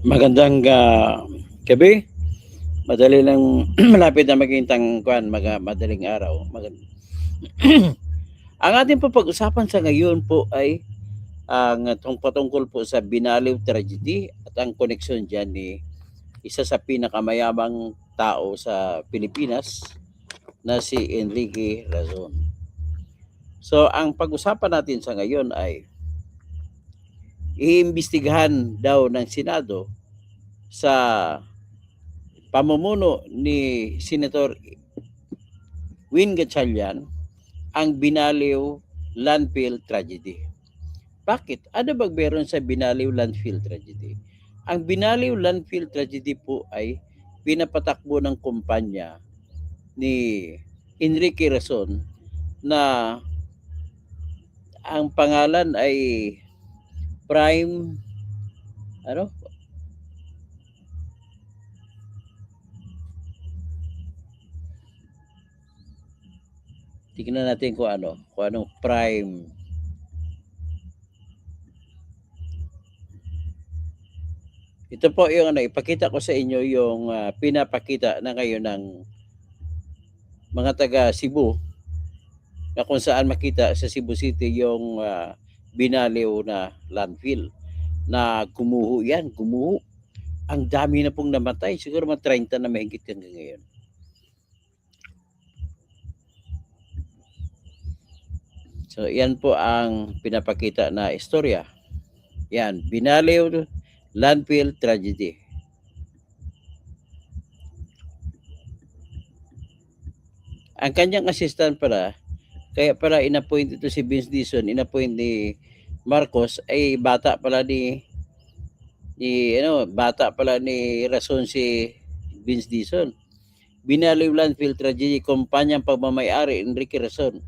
Magandang gabi. Madali lang malapit na maging tangkuan, madaling araw. Ang ating po pag-usapan sa ngayon po ay ang patungkol po sa Binaliw tragedy at ang koneksyon diyan ni isa sa pinakamayamang tao sa Pilipinas na si Enrique Razon. So ang pag-usapan natin sa ngayon ay iimbestigahan daw ng Senado sa pamumuno ni Senator Win Gatchalian ang Binaliw landfill tragedy. Bakit? Ano bang meron sa Binaliw landfill tragedy? Ang Binaliw landfill tragedy po ay pinapatakbo ng kumpanya ni Enrique Razon na ang pangalan ay Prime ano? Tingnan natin kung anong Prime. Ito po yung ipakita ko sa inyo yung pinapakita na ngayon ng mga taga Cebu na kung saan makita sa Cebu City yung Binaliw na landfill na gumuho yan, gumuho. Ang dami na pong namatay, siguro mga 30 na mahigit hanggang ngayon. So, yan po ang pinapakita na istorya. Yan, Binaliw landfill tragedy. Ang kanyang assistant pala, kaya pala inappoint ito si Vince Dizon, inappoint ni Marcos, ay bata pala bata pala ni Razon si Vince Dizon. Binaliw landfill tragedy, kumpanyang pagmamayari Enrique Razon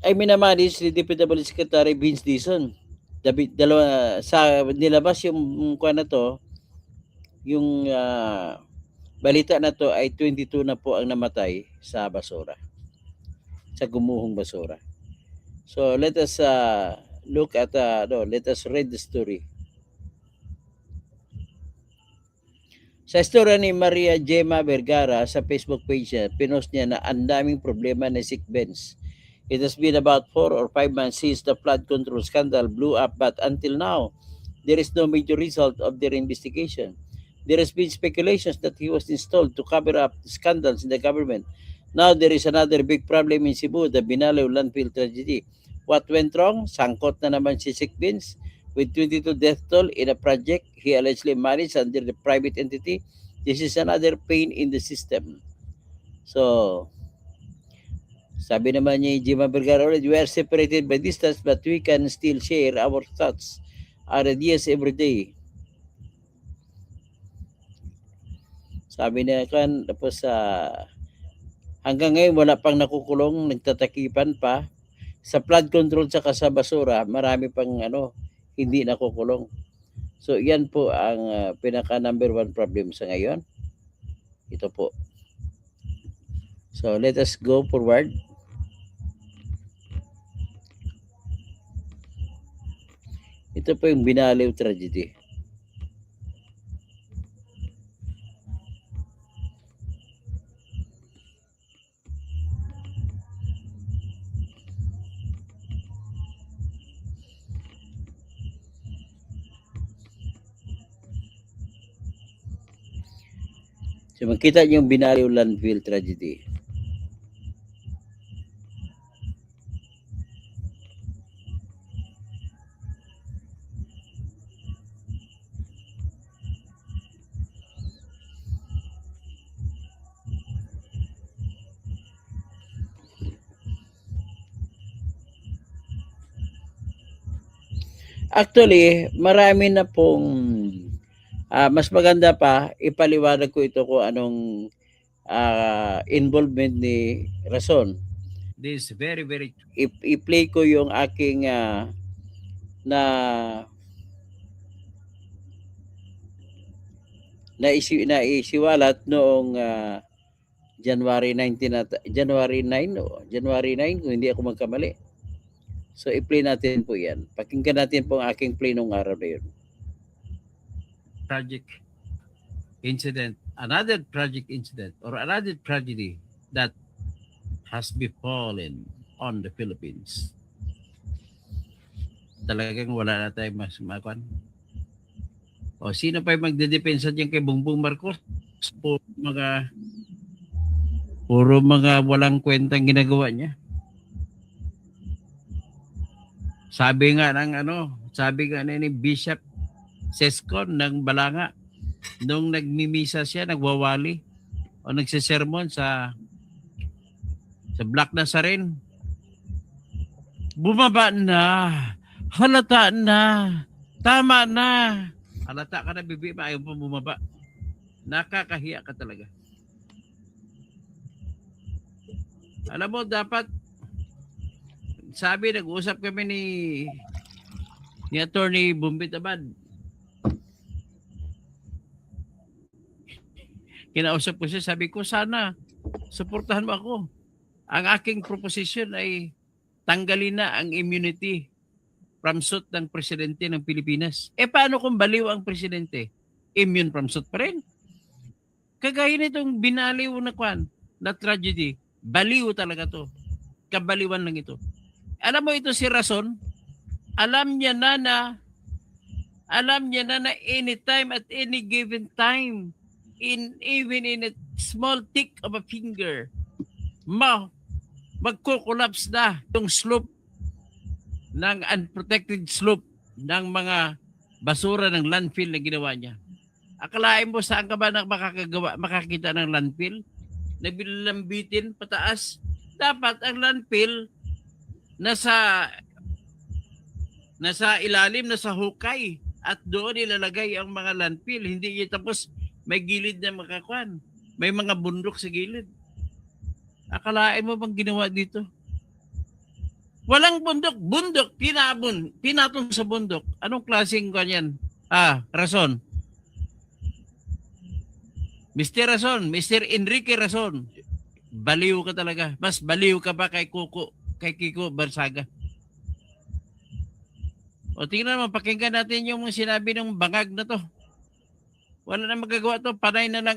ay minamanage ni DPW Secretary Vince Dizon. Dalawa sa nilabas yung kuan na to, yung balita na to ay 22 na po ang namatay sa basura. Sa gumuhong basura. So let us let us read the story. Sa istorya ni Maria Gemma Vergara sa Facebook page niya, pinost niya na ang daming problema na sick bench. It has been about 4 or 5 months since the flood control scandal blew up, but until now, there is no major result of their investigation. There has been speculations that he was installed to cover up scandals in the government. Now there is another big problem in Cebu, the Binaliw landfill tragedy. What went wrong? Sangkot na naman si Sick Beans with 22 death toll in a project he allegedly managed under the private entity. This is another pain in the system. So, sabi naman ni Gemma Vergara, we are separated by distance but we can still share our thoughts, our ideas every day. Sabi niya kan, tapos hanggang ngayon wala pang nakukulong, nagtatakipan pa. Sa flood control sa basura, marami pang hindi nakukulong. So yan po ang pinaka number 1 problem sa ngayon. Ito po. So let us go forward. Ito po yung Binaliw tragedy. So makita niyo yung Binaliw landfill tragedy. Actually, marami na pong mas maganda pa ipaliwanag ko ito kung anong involvement ni Razon. This very i-play ko yung aking na isiwalat noong January 19 January 9 o January 9 kung hindi ako magkamali. So i-play natin po yan. Pakinggan natin po ang aking play nung araw na yun. tragic incident, another tragic incident, or another tragedy that has befallen on the Philippines. Talagang wala na tayong mas makuan. O sino pa yung magdedepensa diyan kay Bongbong Marcos? Puro mga walang kwentang ginagawa niya. Sabi nga ni Bishop Sescon ng Balanga, nung nagmimisa siya, nagwawali o nagsisermon sa Black Nazarene, bumaba na, halata na, tama na. Halata ka na, bibi, ayaw pa bumaba. Nakakahiya ka talaga. Alam mo, dapat, sabi, nag-uusap kami ni Attorney Bumbit Abad. Kinausap ko siya, sabi ko, sana, suportahan mo ako. Ang aking proposition ay tanggalin na ang immunity from suit ng presidente ng Pilipinas. Paano kung baliw ang presidente? Immune from suit pa rin. Kagaya nitong binaliw na tragedy, baliw talaga to. Kabaliwan lang ito. Alam mo ito si Rason, alam niya na anytime at any given time, even in a small tick of a finger, magko-collapse na yung slope ng unprotected slope ng mga basura ng landfill na ginawa niya. Akalain mo saan ka ba makakita ng landfill? Nabilambitin pataas. Dapat ang landfill nasa ilalim, nasa hukay, at doon ilalagay ang mga landfill. Hindi yun tapos may gilid na makakuan. May mga bundok sa gilid. Akalain mo bang ginawa dito? Walang bundok, pinatong sa bundok. Anong klaseng kanyan? Rason. Mr. Rason, Mr. Enrique Rason, baliw ka talaga. Mas baliw ka pa kay Kiko Barsaga. O tingnan mo, pakinggan natin yung sinabi ng bangag na to. Wala na magagawa to, panay na lang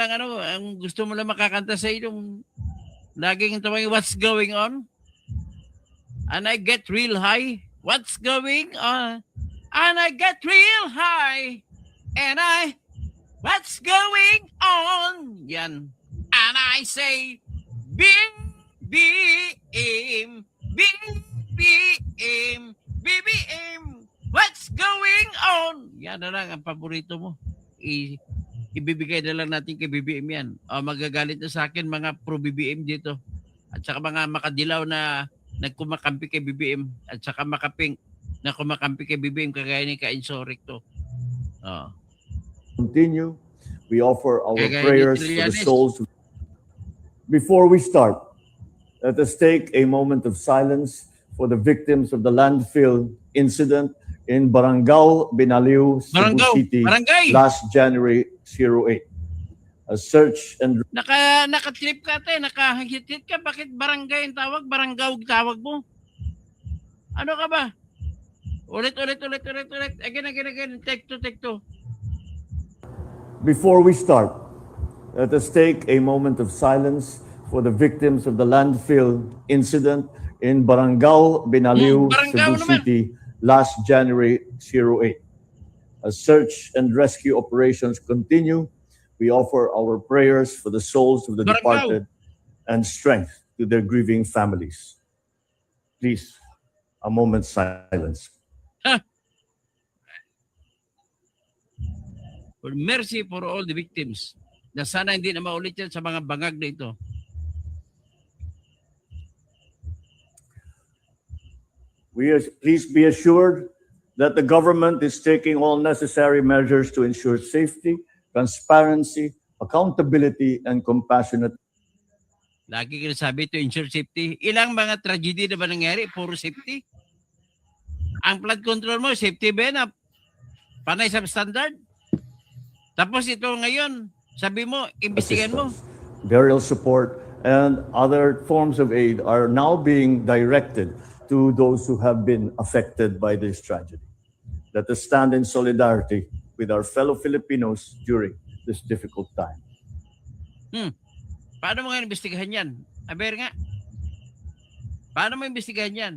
ang gusto mo lang makakanta sa yung laging tawag, what's going on? And I get real high. What's going on? And I get real high. And what's going on? Yan. And I say, BBM, what's going on? Yan na lang ang paborito mo. Ibibigay na lang natin kay BBM yan. Magagalit na sa akin mga pro-BBM dito. At saka mga makadilaw na nagkumakampi kay BBM. At saka makapink na kumakampi kay BBM kagaya ni Ka-Insurrect to. Continue. We offer our prayers for the souls. Before we start, let us take a moment of silence for the victims of the landfill incident in Barangay Binaliw, Cebu City, last January 08. A search and... Naka-trip ka tayo, nakahitit ka. Bakit barangay ang tawag? Baranggaw tawag mo? Ano ka ba? Ulit. Again. Take two. Before we start, let us take a moment of silence for the victims of the landfill incident in Barangay Binaliw, Cebu City, last January 08. As search and rescue operations continue, we offer our prayers for the souls of the departed and strength to their grieving families. Please, a moment's silence. For mercy for all the victims. Na sana hindi na maulit yan sa mga bangag na ito. Please be assured that the government is taking all necessary measures to ensure safety, transparency, accountability, and compassionate. Lagi ko sabi to ensure safety. Ilang mga tragedy na ba nangyari? Puro safety. Ang flood control mo, safety ba na panay sa standard? Tapos ito ngayon, sabi mo, imbestigan mo. Burial support and other forms of aid are now being directed to those who have been affected by this tragedy. Let us stand in solidarity with our fellow Filipinos during this difficult time. Paano mo nga imbestigahan yan? Aber nga. Paano mo imbestigahan yan?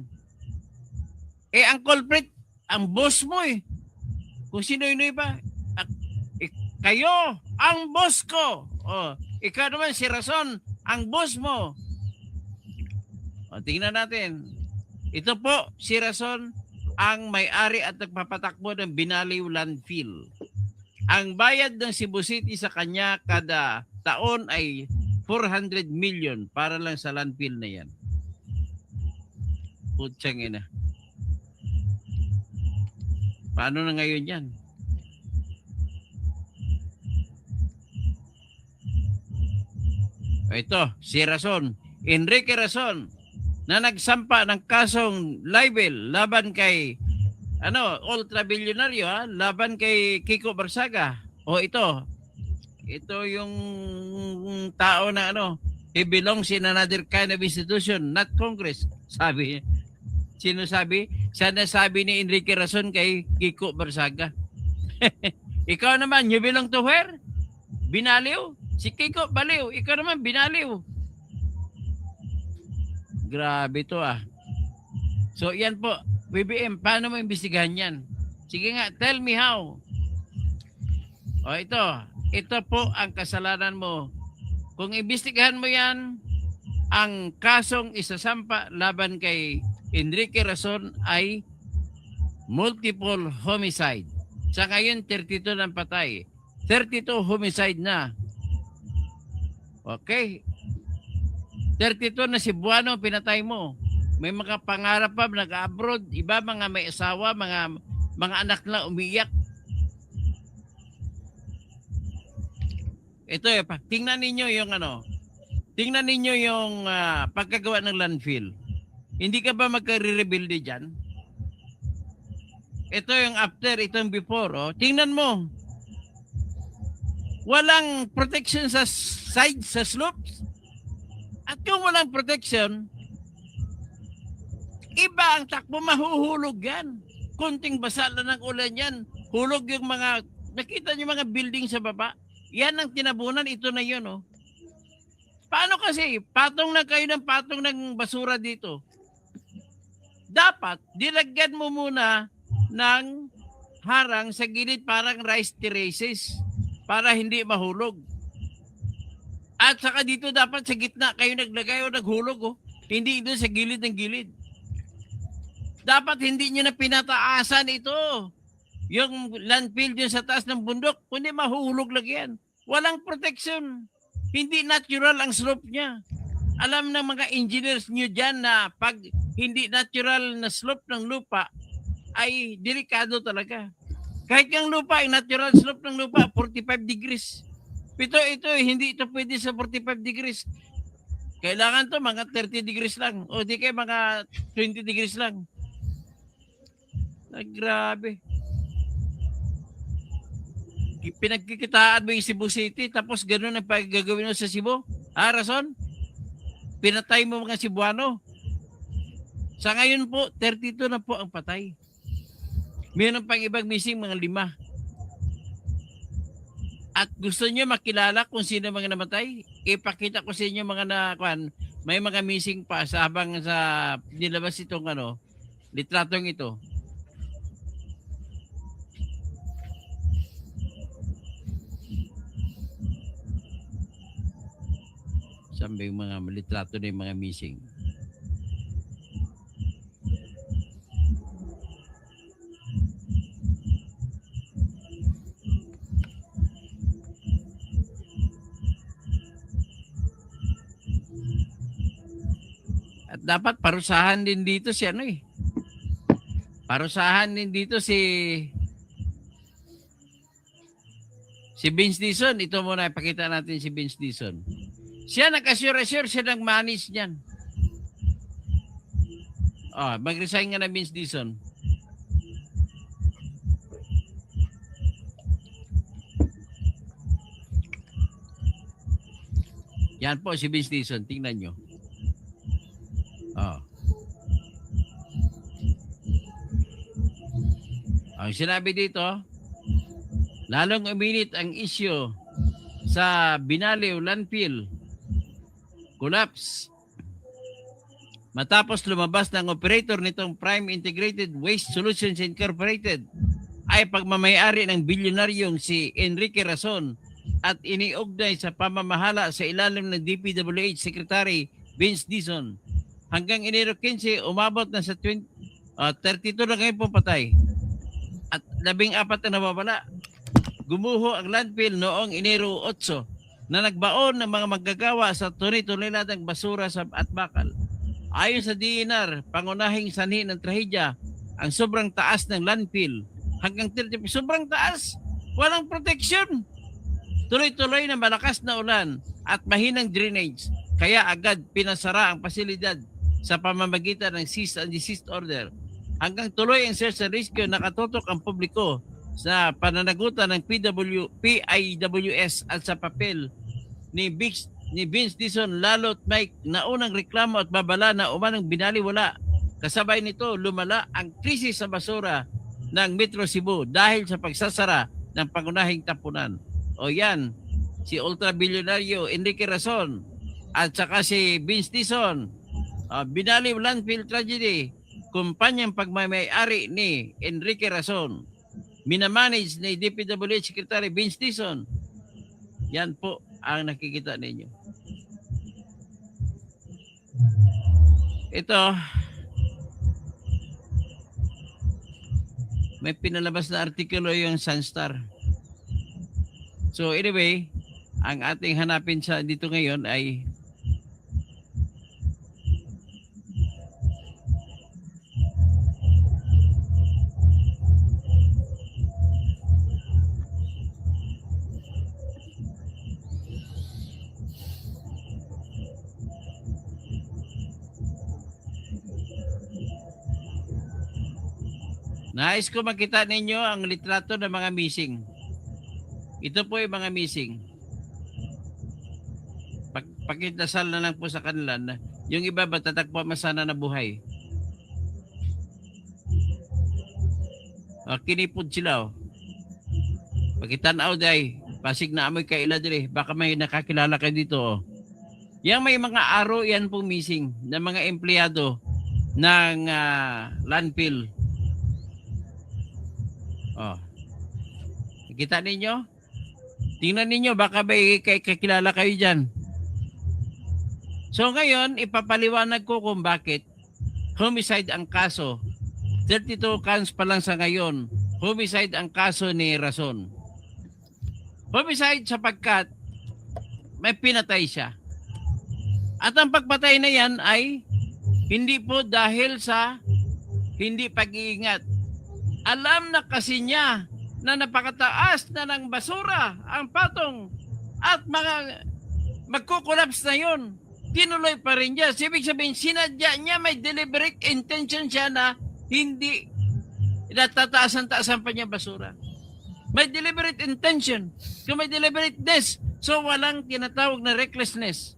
Ang culprit, ang boss mo eh. Kung sino-ino ba? Kayo, ang boss ko. Ikaw naman si Rason, ang boss mo. Tingnan natin. Ito po, si Rason, ang may-ari at nagpapatakbo ng Binaliw Landfill. Ang bayad ng Cebu City sa kanya kada taon ay 400 million para lang sa landfill na yan. Putsang ina. Paano na ngayon yan? Ito, si Rason, Enrique Rason, na nagsampa ng kasong libel laban kay ultra-bilyonaryo laban kay Kiko Barsaga. Ito yung tao na he belongs in another kind of institution, not Congress. Sabi niya. Sino sabi? Sana sabi ni Enrique Rason kay Kiko Barsaga. Ikaw naman, you belong to where? Binaliw? Si Kiko baliw. Ikaw naman, binaliw. Grabe to So yan po, BBM, paano mo imbestigahan yan? Sige nga, tell me how. Ito po ang kasalanan mo. Kung imbestigahan mo yan, ang kasong isasampa laban kay Enrique Rason ay multiple homicide. Sa ngayon, 32 ng patay. 32 homicide na. Okay. 32 na Cebuano pinatay mo. May mga pangarap pa nag-abroad, iba mga may asawa, mga anak na umiyak. Ito tingnan ninyo yung tingnan ninyo yung pagkagawa ng landfill. Hindi ka ba magka-rebuild diyan? Ito yung after, ito yung before. Tingnan mo. Walang protection sa sides, sa slopes. At kung walang protection, iba ang takbo, mahuhulog yan. Kunting basa lang ng ulan yan. Hulog yung nakita niyo mga building sa baba. Yan ang tinabunan, ito na yun. Paano kasi? Patong na kayo ng patong ng basura dito. Dapat, dilagyan mo muna ng harang sa gilid parang rice terraces para hindi mahulog. At saka dito dapat sa gitna kayo naglagay o naghulog. Hindi doon sa gilid ng gilid. Dapat hindi nyo na pinataasan ito. Yung landfill dyan sa taas ng bundok, kundi mahuhulog lang yan. Walang protection. Hindi natural ang slope niya. Alam ng mga engineers nyo dyan na pag hindi natural na slope ng lupa ay delikado talaga. Kahit yung lupa, yung natural slope ng lupa, 45 degrees. Ito, hindi ito pwede sa 45 degrees. Kailangan to mga 30 degrees lang. O di kaya mga 20 degrees lang. Grabe. Pinagkikitaan mo yung Cebu City tapos gano'n ang paggagawin mo sa Cebu? Rason? Pinatay mo mga Cebuano? Sa ngayon po, 32 na po ang patay. Mayroon pang ibang missing, mga 5. At gusto niyo makilala kung sino mga namatay? Ipakita ko sa inyo mga may mga missing pa sa habang sa nilabas itong litratong ito. Saan ba yung mga litrato na yung mga missing? At dapat parusahan din dito si Parusahan din dito si Vince Dizon. Ito muna, ipakita natin si Vince Dizon. Siya nag-assure-assure, siya nag-manage niyan. Mag-resign nga na Vince Dizon. Yan po si Vince Dizon, tingnan nyo. Ang sinabi dito, lalong uminit ang issue sa Binaliw landfill collapse matapos lumabas ng operator nitong Prime Integrated Waste Solutions Incorporated ay pagmamayari ng bilyonaryong si Enrique Razon at iniugnay sa pamamahala sa ilalim ng DPWH Secretary Vince Dizon. Hanggang Enero 15, umabot na sa 32 na ngayon po patay at 14 na nawawala. Gumuho ang landfill noong Enero 8 na nagbaon ng mga manggagawa sa tuni-tuniladang basura sa Atbakal. Ayon sa DNR, pangunahing sanhi ng trahedya ang sobrang taas ng landfill. Hanggang 30, sobrang taas, walang protection. Tuloy-tuloy na malakas na ulan at mahinang drainage. Kaya agad pinasara ang pasilidad sa pamamagitan ng cease and desist order. Hanggang tuloy ang search and rescue, nakatutok ang publiko sa pananagutan ng PIWS at sa papel ni Vince Dizon, lalo't may naunang reklamo at babala na umanong binaliwala. Kasabay nito, lumala ang krisis sa basura ng Metro Cebu dahil sa pagsasara ng pangunahing tapunan. O yan, si ultra-bilyonaryo Enrique Razon at saka si Vince Dizon. Binaliw landfill tragedy, kumpanyang pagmamayari ni Enrique Razon. Minamanage ni DPWH Secretary Vince Dizon. Yan po ang nakikita ninyo. Ito, may pinalabas na artikulo yung Sunstar. So anyway, ang ating hanapin sa dito ngayon ay nais ko makita ninyo ang litrato ng mga missing. Ito po yung mga missing. Pakidasal na lang po sa kanila na yung iba matatagpo masana na buhay. Kinipod sila. Pagkitanaw day, pasig na amoy kaila dire, baka may nakakilala kayo dito. Yang may mga aro, yan po missing na mga empleyado ng landfill. Kita ninyo? Tingnan ninyo, baka may kakilala kayo dyan. So ngayon, ipapaliwanag ko kung bakit homicide ang kaso. 32 counts pa lang sa ngayon. Homicide ang kaso ni Razon. Homicide sapagkat may pinatay siya. At ang pagpatay na yan ay hindi po dahil sa hindi pag-iingat. Alam na kasi niya na napakataas na ng basura ang patong at magkukulaps na yun. Tinuloy pa rin niya. Ibig sabihin, sinadya niya, may deliberate intention siya na hindi natataasan-taasan pa niya basura. May deliberate intention. Kung may deliberateness, so walang tinatawag na recklessness.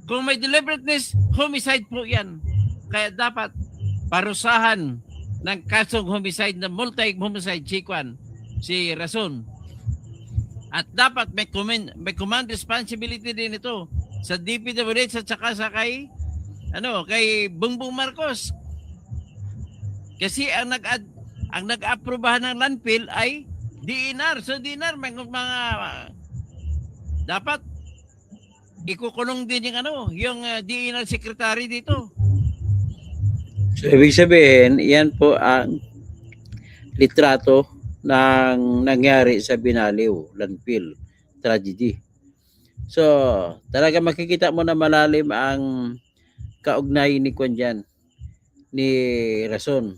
Kung may deliberateness, homicide po yan. Kaya dapat parusahan ng kasong homicide na multi-homicide si Razon. At dapat may command responsibility din ito sa DPWH at saka sa kay Bongbong Marcos. Kasi ang nag-aprobahan ng landfill ay DNR. So DNR may mga dapat ikukulong din yung DNR secretary dito. So ibig sabihin, yan po ang litrato ng nangyari sa Binaliw landfill tragedy. So, talaga makikita mo na malalim ang kaugnay ni Kwanjan, ni Razon,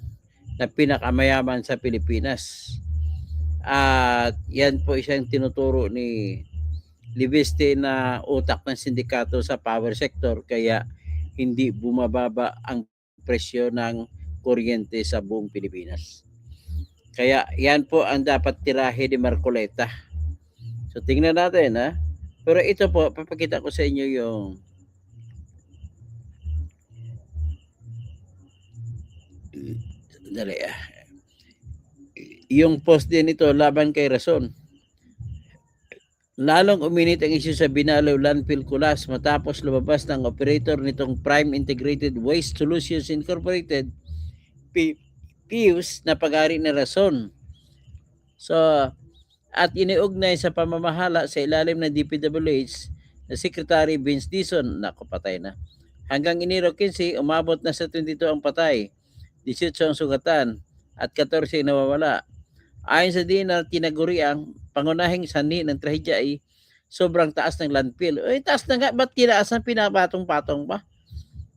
na pinakamayaman sa Pilipinas. At yan po isang tinuturo ni Libiste na utak ng sindikato sa power sector, kaya hindi bumababa ang presyo ng kuryente sa buong Pilipinas. Kaya yan po ang dapat tirahe ni Marcoleta. So tingnan natin Pero ito po, papakita ko sa inyo yung dali yung post din ito laban kay Rason. Lalong uminit ang issue sa Binalaw Landfill Collapse matapos lumabas ng operator nitong Prime Integrated Waste Solutions Incorporated, PIWS, na pag-ari ni Rason. So, at iniugnay sa pamamahala sa ilalim ng DPWH na Secretary Vince Dizon. Naku, patay na. Hanggang Enero 15, umabot na sa 22 ang patay, 18 ang sugatan, at 14 nawawala. Ayon sa DNR, tinaguri ang pangunahing sanhi ng trahedya ay sobrang taas ng landfill. Ay, taas na nga. Ba't tinaasan? Pinapatong-patong pa?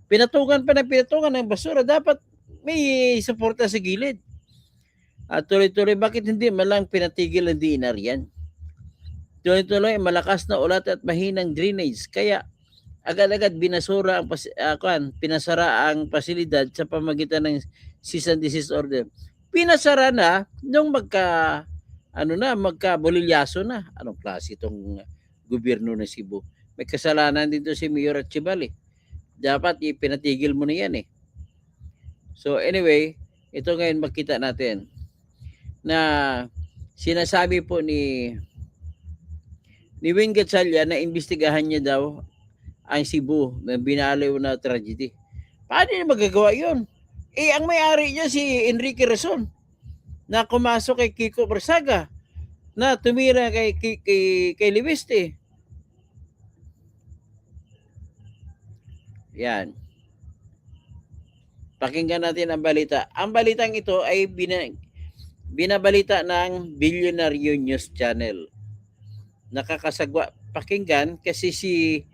Pinatugan pa ng basura. Dapat may suporta sa gilid. At tuloy-tuloy, bakit hindi malang pinatigil ng DNR yan? Tuloy-tuloy, malakas na ulat at mahinang drainage. Kaya agad-agad binasura ang pinasara ang pasilidad sa pamagitan ng cease and desist order. Pinasara na nung magka-bolilyaso na. Anong klase itong gobyerno ng Cebu? May kasalanan dito si Mayor Archibald. Dapat ipinatigil mo na yan eh. So anyway, ito ngayon makita natin na sinasabi po ni Win Gatchalian na imbestigahan niya daw ang Cebu na Binalaw na tragedy. Paano niya magagawa yun? Ang may-ari niya si Enrique Rason na kumasok kay Kiko Barsaga na tumira kay Libiste. Yan. Pakinggan natin ang balita. Ang balitang ito ay binabalita ng Bilyonaryo News Channel. Nakakasagwa. Pakinggan kasi si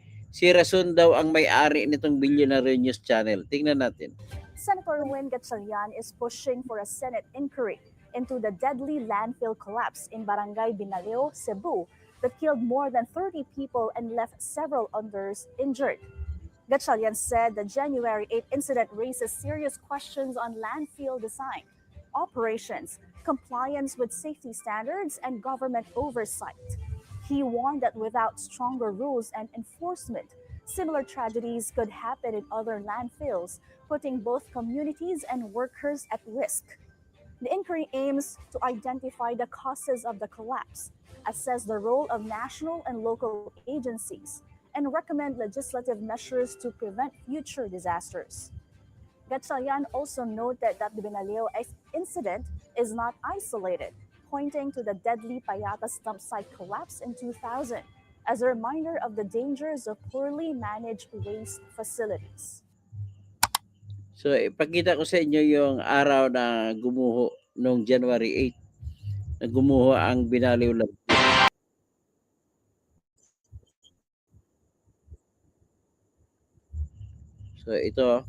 Rason daw ang may-ari nitong Bilyonaryo News Channel. Tingnan natin. Senator Win Gatchalian is pushing for a Senate inquiry into the deadly landfill collapse in Barangay Binalaw, Cebu, that killed more than 30 people and left several others injured. Gatchalian said the January 8 incident raises serious questions on landfill design, operations, compliance with safety standards, and government oversight. He warned that without stronger rules and enforcement, similar tragedies could happen in other landfills, putting both communities and workers at risk. The inquiry aims to identify the causes of the collapse, assess the role of national and local agencies, and recommend legislative measures to prevent future disasters. Gatchalian also noted that the Binalaw incident is not isolated, pointing to the deadly Payatas dump site collapse in 2000 as a reminder of the dangers of poorly managed waste facilities. So, ipakita ko sa inyo yung araw na gumuho noong January 8 na gumuho ang Binalaw Landfill. So, ito,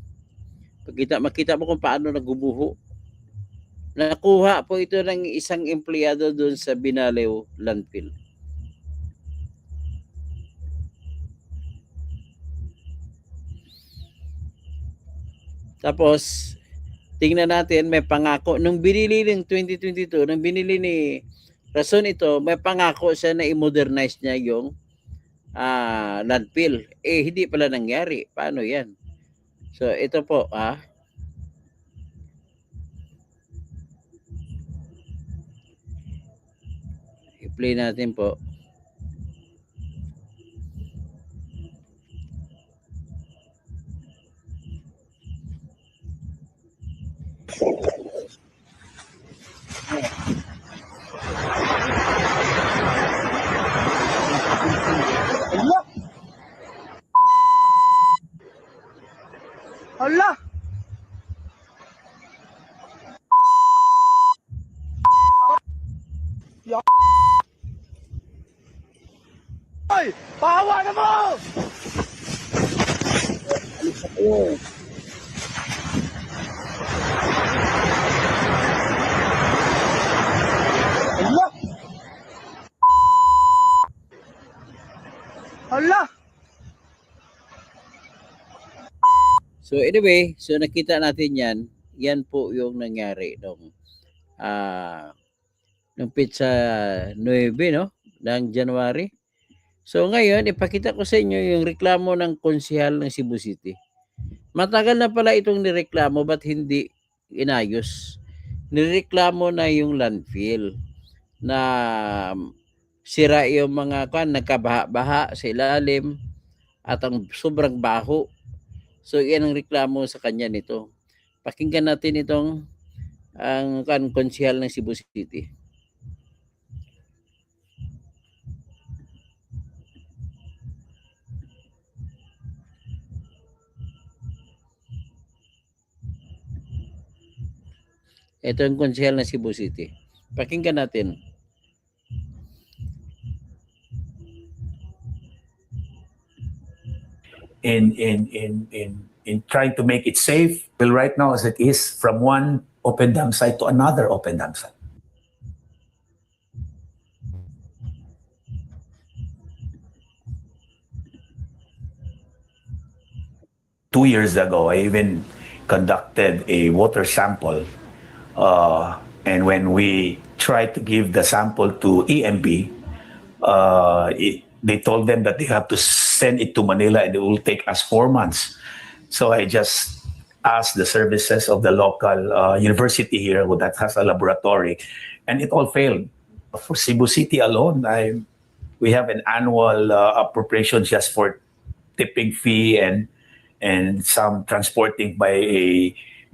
makita mo kung paano nagumuho. Nakuha po ito ng isang empleyado doon sa Binalaw Landfill. Tapos, tingnan natin, may pangako. Nung binili ng 2022, nung binili ni Rason ito, may pangako siya na i-modernize niya yung landfill. Hindi pala nangyari. Paano yan? So, ito po, i-play natin po. Hala! Hoy! Pahawa na mo! Hala! Hala! So anyway, so nakita natin yan. Yan po yung nangyari nung pizza 9, no? Ng January. So ngayon, ipakita ko sa inyo yung reklamo ng konsehal ng Cebu City. Matagal na pala itong nireklamo, ba't hindi inayos? nireklamo na yung landfill na sira yung mga nagkabaha-baha sa ilalim at ang sobrang baho. So yan ang reklamo sa kanya nito. Pakinggan natin itong ang konsehal ng Cebu City. Ito ang konsehal ng Cebu City. Pakinggan natin. In trying to make it safe, well, right now as it is, from one open dam site to another open dam site. Two years ago, I even conducted a water sample, and when we tried to give the sample to EMB, they told them that they have to send it to Manila and it will take us 4 months. So I just asked the services of the local university here that has a laboratory, and it all failed. For Cebu City alone, we have an annual appropriation just for tipping fee and some transporting by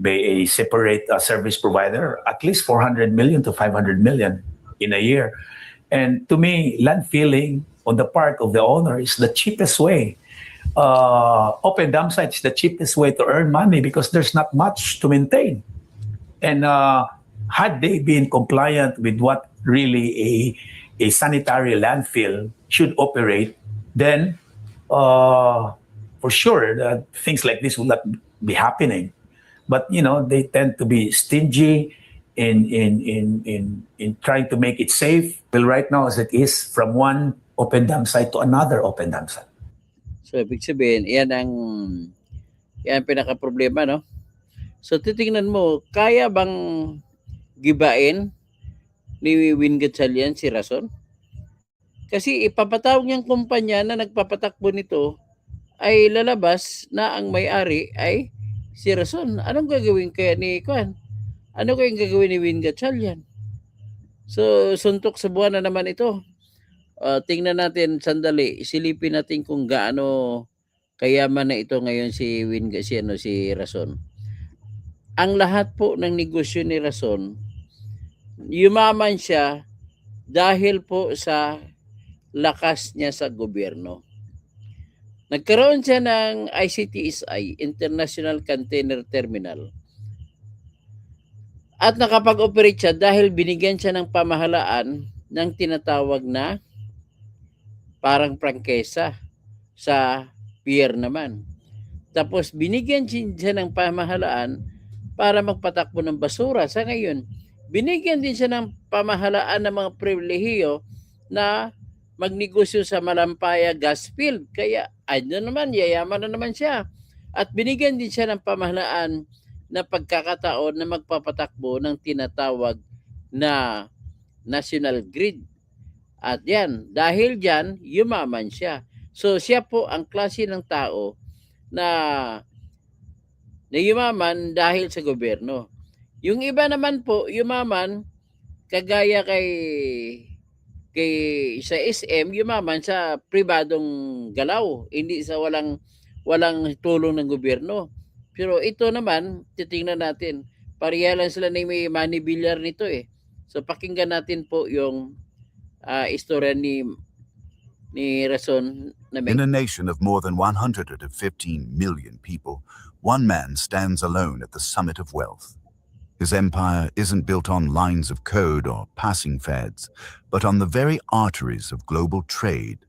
a separate service provider, at least 400 million to 500 million in a year. And to me, landfilling on the part of the owner is the cheapest way. Open dam site is the cheapest way to earn money because there's not much to maintain. And had they been compliant with what really a sanitary landfill should operate, then for sure that things like this will not be happening. But they tend to be stingy in trying to make it safe. Well, right now as it is, from one open dam site to another open dam site. So ibig sabihin, yan ang pinaka-problema, no? So titingnan mo, kaya bang gibain ni Win Gatchalian si Rason? Kasi ipapatawag niyang kumpanya na nagpapatakbo nito ay lalabas na ang may-ari ay si Rason. Anong gagawin kaya ni Kwan? Ano kayang gagawin ni Win Gatchalian? So suntok sa buwan na naman ito. Tingnan natin sandali, silipin natin kung gaano kayaman na ito ngayon si Rason. Ang lahat po ng negosyo ni Rason, yumaman siya dahil po sa lakas niya sa gobyerno. Nagkaroon siya ng ICTSI, International Container Terminal. At nakapag-operate siya dahil binigyan siya ng pamahalaan ng tinatawag na parang prangkesa sa pier naman. Tapos binigyan siya ng pamahalaan para magpatakbo ng basura. Sa ngayon, binigyan din siya ng pamahalaan ng mga pribilehiyo na magnegosyo sa Malampaya gas field. Kaya yayaman na naman siya. At binigyan din siya ng pamahalaan na pagkakataon na magpapatakbo ng tinatawag na national grid. At yan, dahil dyan, yumaman siya. So siya po ang klase ng tao na yumaman dahil sa gobyerno. Yung iba naman po, yumaman kagaya kay sa SM, yumaman sa pribadong galaw, hindi sa walang tulong ng gobyerno. Pero ito naman, titingnan natin, pareha lang sila na may money billiard nito eh. So pakinggan natin po yung istorya ni Rason. In a nation of more than 115 million people, one man stands alone at the summit of wealth. His empire isn't built on lines of code or passing fads, but on the very arteries of global trade,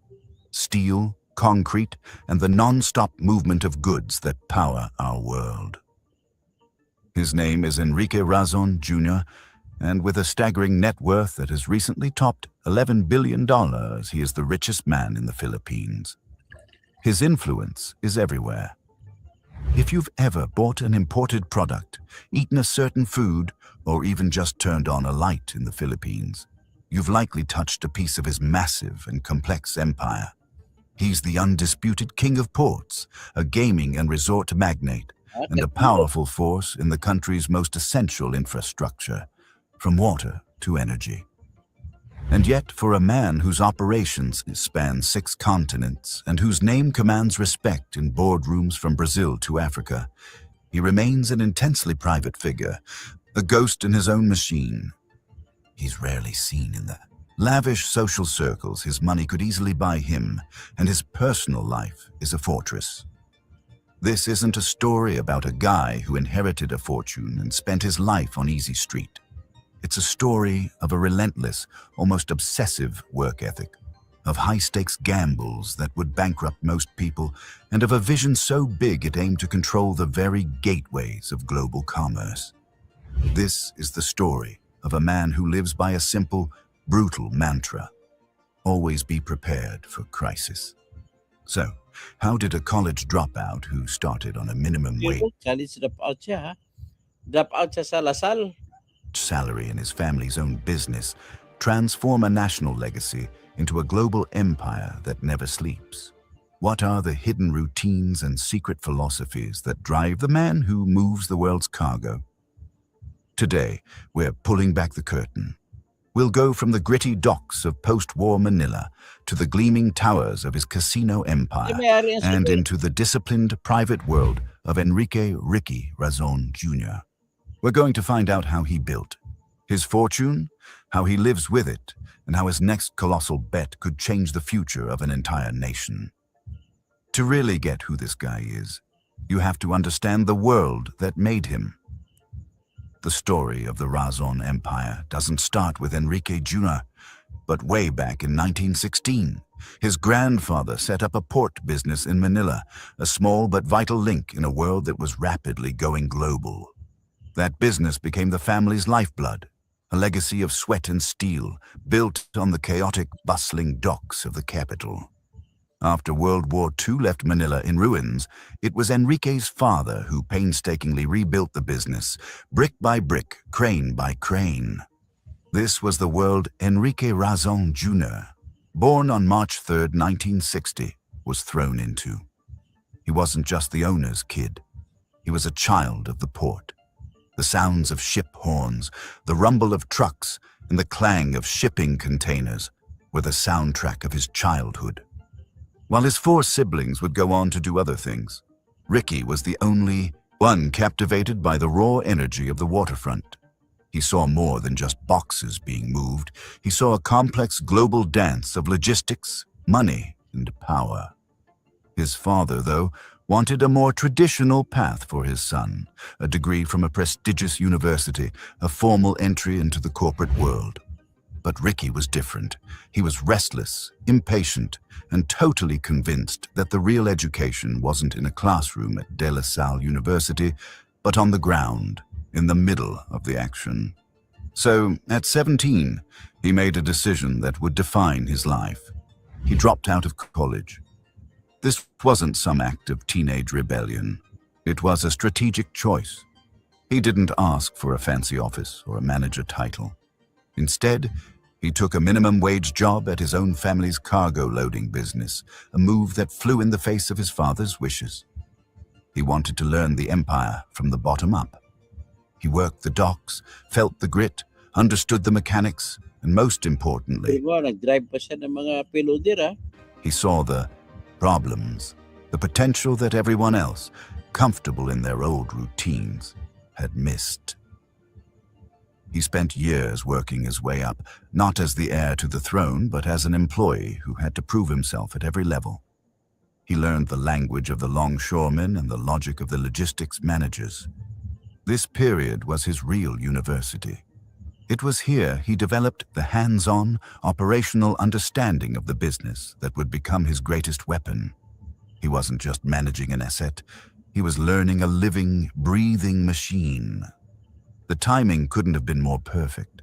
steel, concrete, and the non-stop movement of goods that power our world. His name is Enrique Razon Jr., and with a staggering net worth that has recently topped $11 billion, he is the richest man in the Philippines. His influence is everywhere. If you've ever bought an imported product, eaten a certain food, or even just turned on a light in the Philippines, you've likely touched a piece of his massive and complex empire. He's the undisputed king of ports, a gaming and resort magnate, and a powerful force in the country's most essential infrastructure, from water to energy. And yet, for a man whose operations span 6 continents and whose name commands respect in boardrooms from Brazil to Africa, he remains an intensely private figure, a ghost in his own machine. He's rarely seen in the lavish social circles his money could easily buy him, and his personal life is a fortress. This isn't a story about a guy who inherited a fortune and spent his life on Easy Street. It's a story of a relentless, almost obsessive work ethic, of high-stakes gambles that would bankrupt most people, and of a vision so big it aimed to control the very gateways of global commerce. This is the story of a man who lives by a simple, brutal mantra: always be prepared for crisis. So, how did a college dropout who started on a minimum wage College dropout siya, ha? Dropout siya sa Lasal. salary in his family's own business transform a national legacy into a global empire that never sleeps? What are the hidden routines and secret philosophies that drive the man who moves the world's cargo? Today, we're pulling back the curtain. We'll go from the gritty docks of post-war Manila to the gleaming towers of his casino empire May-ari ang and super- into the disciplined private world of Enrique Ricky Razon Jr. We're going to find out how he built his fortune, how he lives with it, and how his next colossal bet could change the future of an entire nation. To really get who this guy is, you have to understand the world that made him. The story of the Razon Empire doesn't start with Enrique Jr., but way back in 1916. His grandfather set up a port business in Manila, a small but vital link in a world that was rapidly going global. That business became the family's lifeblood, a legacy of sweat and steel built on the chaotic, bustling docks of the capital. After World War II left Manila in ruins, it was Enrique's father who painstakingly rebuilt the business, brick by brick, crane by crane. This was the world Enrique Razon Jr., born on March 3, 1960, was thrown into. He wasn't just the owner's kid. He was a child of the port. The sounds of ship horns, the rumble of trucks, and the clang of shipping containers were the soundtrack of his childhood. While his 4 siblings would go on to do other things, Ricky was the only one captivated by the raw energy of the waterfront. He saw more than just boxes being moved. He saw a complex global dance of logistics, money, and power. His father, though, wanted a more traditional path for his son, a degree from a prestigious university, a formal entry into the corporate world. But Ricky was different. He was restless, impatient, and totally convinced that the real education wasn't in a classroom at De La Salle University, but on the ground, in the middle of the action. So, at 17, he made a decision that would define his life. He dropped out of college. This wasn't some act of teenage rebellion. It was a strategic choice. He didn't ask for a fancy office or a manager title. Instead, he took a minimum wage job at his own family's cargo loading business, a move that flew in the face of his father's wishes. He wanted to learn the empire from the bottom up. He worked the docks, felt the grit, understood the mechanics, and most importantly, Diba, nag-drive pa siya ng mga piloder, ha? he saw the problems, the potential that everyone else, comfortable in their old routines, had missed. He spent years working his way up, not as the heir to the throne, but as an employee who had to prove himself at every level. He learned the language of the longshoremen and the logic of the logistics managers. This period was his real university. It was here he developed the hands-on, operational understanding of the business that would become his greatest weapon. He wasn't just managing an asset, he was learning a living, breathing machine. The timing couldn't have been more perfect.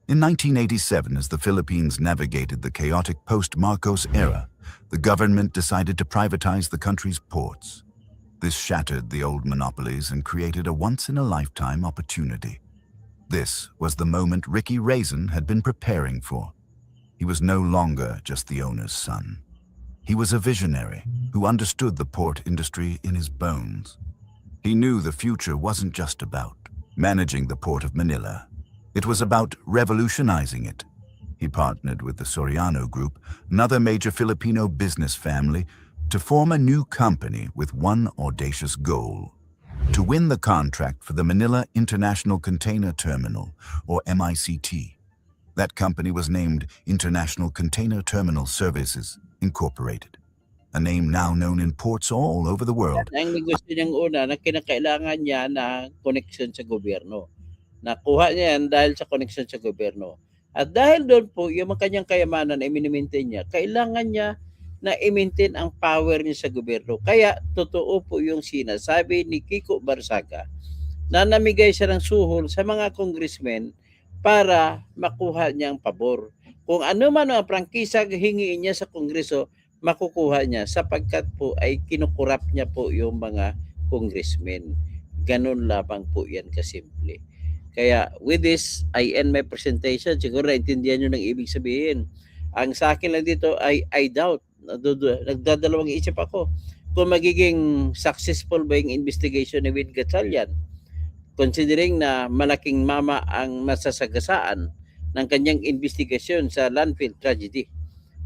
In 1987, as the Philippines navigated the chaotic post-Marcos era, the government decided to privatize the country's ports. This shattered the old monopolies and created a once-in-a-lifetime opportunity. This was the moment Ricky Razon had been preparing for. He was no longer just the owner's son. He was a visionary who understood the port industry in his bones. He knew the future wasn't just about managing the port of Manila. It was about revolutionizing it. He partnered with the Soriano Group, another major Filipino business family, to form a new company with one audacious goal: to win the contract for the Manila International Container Terminal, or MICT. That company was named International Container Terminal Services, Incorporated, a name now known in ports all over the world. Ang negosyo niyang una na kinakailangan niya na connection sa gobyerno. Nakuha niya yan dahil sa connection sa gobyerno. At dahil doon po, yung mga kanyang kayamanan ay minimaintain niya, kailangan niya na i-maintain ang power niya sa gobyerno. Kaya totoo po yung sinasabi ni Kiko Barsaga na namigay siya ng suhol sa mga congressmen para makuha niyang pabor. Kung ano man ang prangkisa hingiin niya sa kongreso, makukuha niya sapagkat po ay kinukurap niya po yung mga congressmen. Ganun lamang po yan kasimple. Kaya with this, I end my presentation. Siguro naintindihan nyo ng ibig sabihin. Ang sa akin lang dito ay I doubt. Nagdadalawang isip ako kung magiging successful ba yung investigation ni Win Gatchalian, considering na malaking mama ang masasagasaan ng kanyang investigasyon sa landfill tragedy.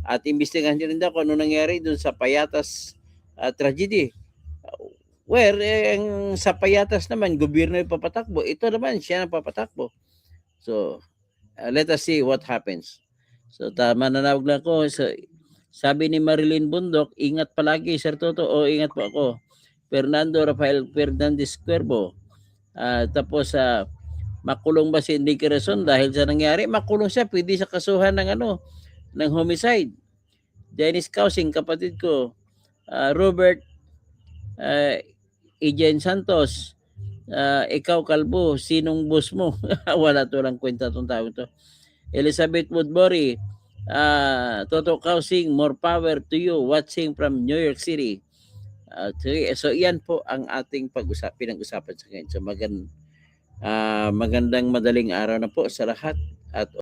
At imbestigahan niya rin daw kung ano nangyari dun sa Payatas tragedy. Where sa Payatas naman, gobyerno yung papatakbo. Ito naman, siya ang papatakbo. So, let us see what happens. So, mananawag lang ako. So, sabi ni Marilyn Bundok, ingat palagi, Sir Toto. O, ingat po ako. Fernando Rafael Fernandez Cuervo. Tapos, makulong ba si Enrique Razon dahil sa nangyari? Makulong siya. Pwede sa kasuhan ng homicide. Dennis Causing, kapatid ko. Robert Ejen Santos, ikaw kalbo, sinong boss mo? Wala to lang kwenta tong tao to. Elizabeth Woodbury, Toto Causing, more power to you, watching from New York City. So yan po ang ating pinag-usapan sa ngayon. So magandang madaling araw na po sa lahat at